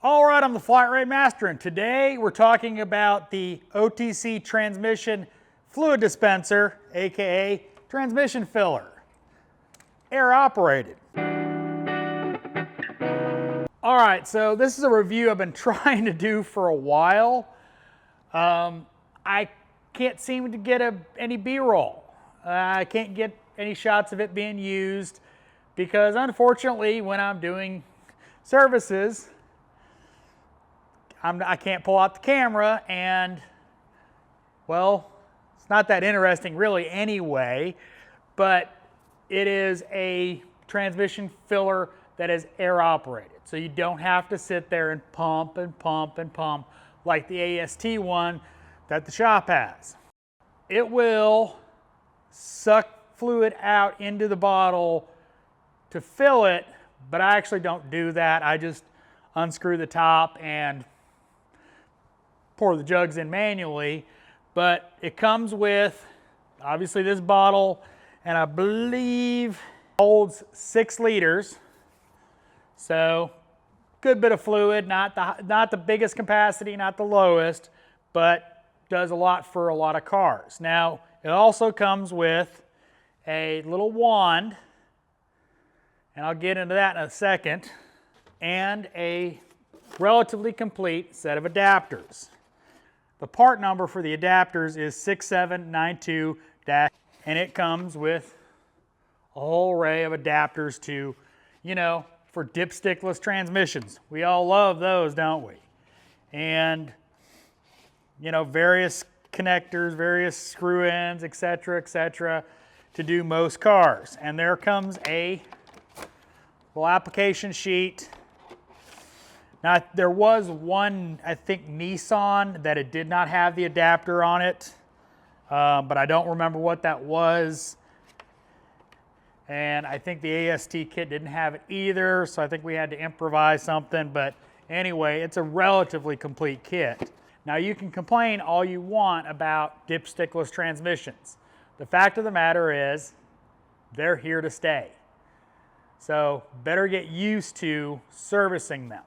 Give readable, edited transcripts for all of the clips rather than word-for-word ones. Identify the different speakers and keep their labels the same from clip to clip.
Speaker 1: All right, I'm the flatratemaster, and today we're talking about the OTC transmission fluid dispenser, aka transmission filler, air operated. All right, so this is a review I've been trying to do for a while. I can't seem to get any B-roll. I can't get any shots of it being used because unfortunately when I'm doing services, I can't pull out the camera, and well, it's not that interesting really anyway, but it is a transmission filler that is air operated. So you don't have to sit there and pump and pump and pump like the AST one that the shop has. It will suck fluid out into the bottle to fill it, but I actually don't do that. I just unscrew the top and pour the jugs in manually, but it comes with obviously this bottle, and I believe holds 6 liters. So good bit of fluid, not the biggest capacity, not the lowest, but does a lot for a lot of cars. Now it also comes with a little wand, and I'll get into that in a second, and a relatively complete set of adapters. The part number for the adapters is 6792-, and it comes with a whole array of adapters to, you know, for dipstickless transmissions. We all love those, don't we? And, you know, various connectors, various screw ends, etc., to do most cars. And there comes a little application sheet. Now, there was one, I think Nissan, that it did not have the adapter on it, but I don't remember what that was. And I think the AST kit didn't have it either, so I think we had to improvise something. But anyway, it's a relatively complete kit. Now, you can complain all you want about dipstickless transmissions. The fact of the matter is, they're here to stay. So better get used to servicing them.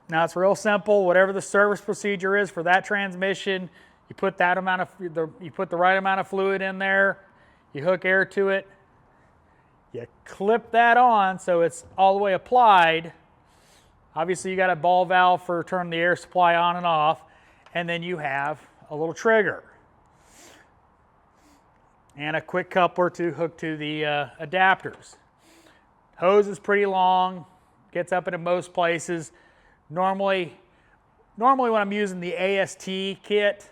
Speaker 1: Now it's real simple. Whatever the service procedure is for that transmission, you put that amount of you put the right amount of fluid in there, you hook air to it, you clip that on so it's all the way applied. Obviously you got a ball valve for turning the air supply on and off, and then you have a little trigger and a quick coupler to hook to the adapters. Hose is pretty long, gets up into most places. Normally when I'm using the AST kit,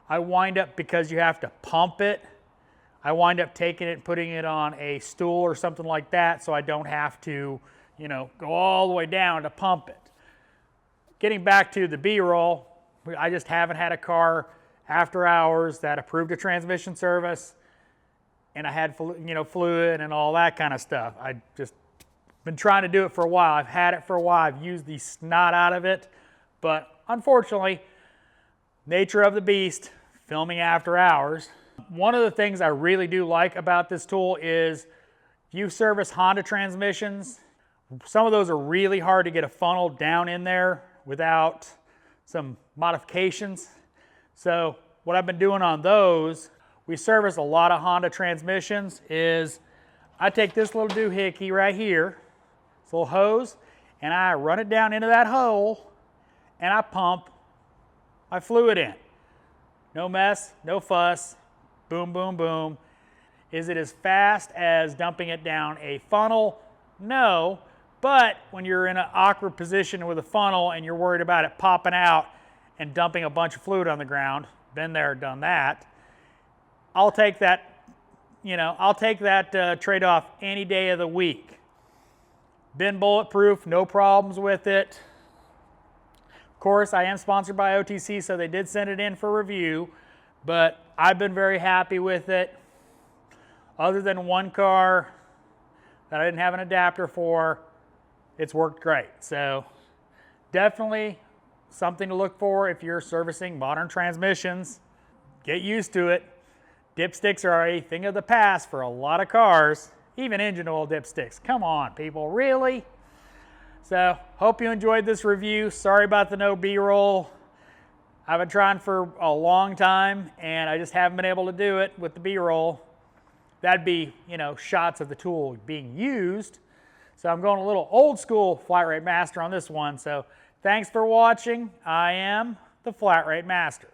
Speaker 1: I wind up, because you have to pump it, I wind up taking it and putting it on a stool or something like that so I don't have to, you know, go all the way down to pump it. Getting back to the B-roll, I just haven't had a car after hours that approved a transmission service, and I had, you know, fluid and all that kind of stuff. I just been trying to do it for a while. I've had it for a while. I've used the snot out of it, but unfortunately, nature of the beast, filming after hours. One of the things I really do like about this tool is if you service Honda transmissions, some of those are really hard to get a funnel down in there without some modifications. So what I've been doing on those, we service a lot of Honda transmissions, is I take this little doohickey right here, this little hose, and I run it down into that hole, and I pump my fluid in. No mess, no fuss, boom, boom, boom. Is it as fast as dumping it down a funnel? No, but when you're in an awkward position with a funnel and you're worried about it popping out and dumping a bunch of fluid on the ground, been there, done that, I'll take that, you know, I'll take that trade-off any day of the week. Been bulletproof, no problems with it. Of course, I am sponsored by OTC, so they did send it in for review, but I've been very happy with it. Other than one car that I didn't have an adapter for, it's worked great. So definitely something to look for if you're servicing modern transmissions. Get used to it. Dipsticks are a thing of the past for a lot of cars, even engine oil dipsticks. Come on, people, really? So hope you enjoyed this review. Sorry about the no B-roll. I've been trying for a long time and I just haven't been able to do it with the B-roll. That'd be, you know, shots of the tool being used. So I'm going a little old school flat rate master on this one. So thanks for watching. I am the Flat Rate Master.